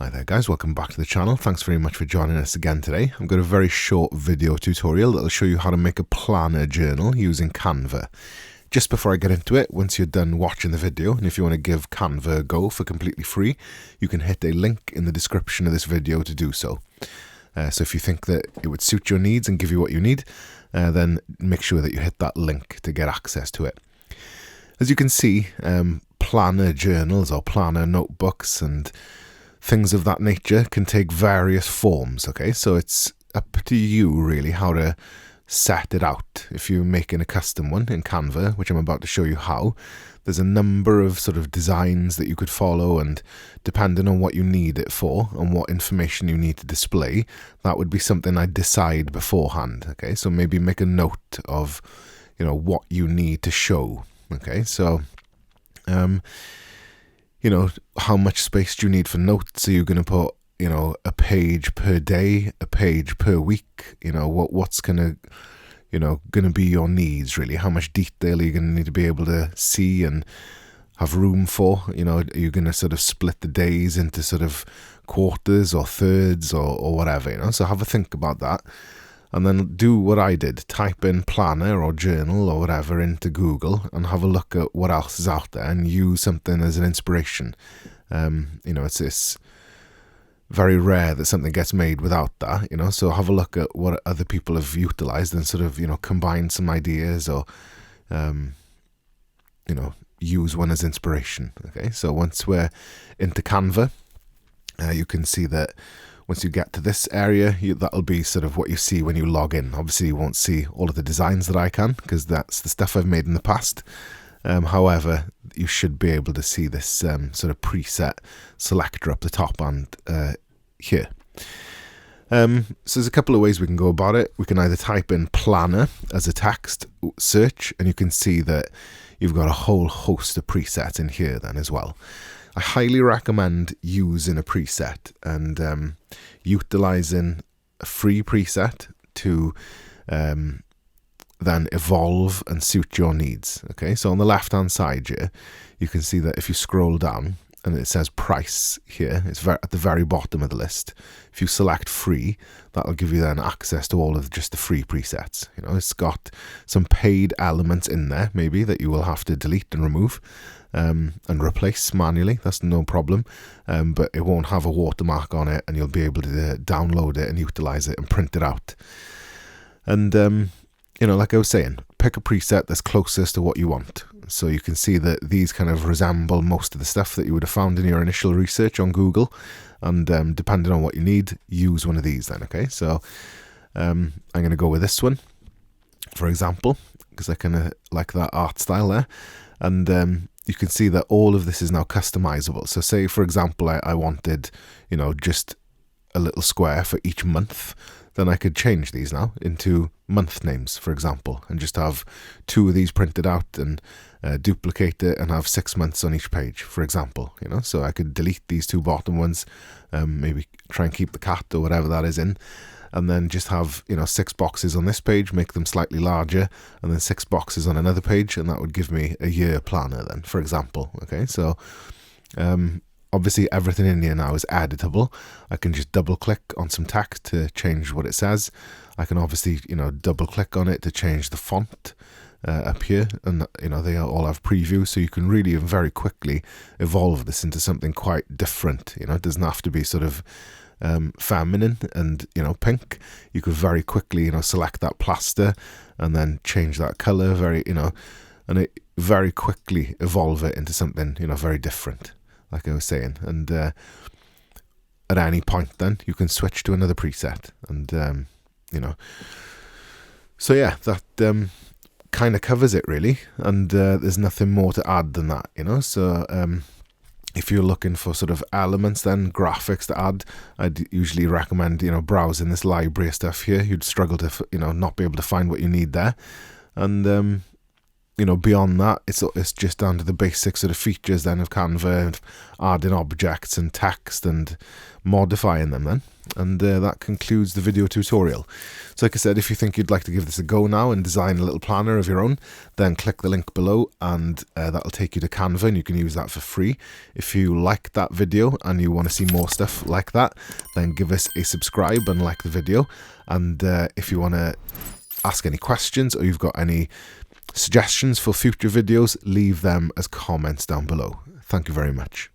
Hi there guys, welcome back to the channel. Thanks very much for joining us again today. I've got a very short video tutorial that will show you how to make a planner journal using Canva. Just before I get into it, once you're done watching the video, and if you want to give Canva a go for completely free, you can hit a link in the description of this video to do so. So if you think that it would suit your needs and give you what you need, then make sure that you hit that link to get access to it. As you can see, planner journals or planner notebooks and things of that nature can take various forms, okay? So it's up to you really how to set it out. If you're making a custom one in Canva, which I'm about to show you how, there's a number of sort of designs that you could follow, and depending on what you need it for and what information you need to display, that would be something I decide beforehand, okay? So maybe make a note of, what you need to show, okay? So, how much space do you need for notes? Are you going to put, a page per day, a page per week? What's going to be your needs really? How much detail are you going to need to be able to see and have room for? Are you going to sort of split the days into sort of quarters or thirds or whatever, So have a think about that. And then do what I did, type in planner or journal or whatever into Google and have a look at what else is out there and use something as an inspiration. It's very rare that something gets made without that, so have a look at what other people have utilized and sort of, combine some ideas or, use one as inspiration. Okay, so once we're into Canva, you can see that once you get to this area, that'll be sort of what you see when you log in. Obviously, you won't see all of the designs that I can because that's the stuff I've made in the past. However, you should be able to see this sort of preset selector up the top and here. So there's a couple of ways we can go about it. We can either type in planner as a text search, and you can see that you've got a whole host of presets in here then as well. I highly recommend using a preset and utilizing a free preset to then evolve and suit your needs. Okay, so on the left hand side here, you can see that if you scroll down and it says price here, it's at the very bottom of the list. If you select free, that'll give you then access to all of just the free presets. It's got some paid elements in there maybe that you will have to delete and remove. And replace manually, that's no problem, but it won't have a watermark on it, and you'll be able to download it and utilize it and print it out. And like I was saying, pick a preset that's closest to what you want. So you can see that these kind of resemble most of the stuff that you would have found in your initial research on Google, and depending on what you need, use one of these then. Okay, so I'm going to go with this one, for example, because I kind of like that art style there, and you can see that all of this is now customizable. So say, for example, I wanted, just a little square for each month, then I could change these now into month names, for example, and just have 2 of these printed out and duplicate it and have 6 months on each page, for example, So I could delete these 2 bottom ones, maybe try and keep the cat or whatever that is in, and then just have 6 boxes on this page, make them slightly larger, and then 6 boxes on another page, and that would give me a year planner then, for example. Okay, so obviously everything in here now is editable. I can just double click on some text to change what it says. I can obviously double click on it to change the font up here, and they all have preview, so you can really very quickly evolve this into something quite different. It doesn't have to be sort of feminine and pink. You could very quickly select that plaster and then change that color and it very quickly evolve it into something very different, like I was saying. And at any point then you can switch to another preset, and so yeah, that kind of covers it really, and there's nothing more to add than that. So if you're looking for sort of elements, then graphics to add, I'd usually recommend, browsing this library of stuff here. You'd struggle to, not be able to find what you need there. And beyond that, it's just down to the basic sort of features then of Canva, adding objects and text and modifying them then. And that concludes the video tutorial. So like I said, if you think you'd like to give this a go now and design a little planner of your own, then click the link below and that'll take you to Canva and you can use that for free. If you liked that video and you want to see more stuff like that, then give us a subscribe and like the video. And if you want to ask any questions or you've got any suggestions for future videos, leave them as comments down below. Thank you very much.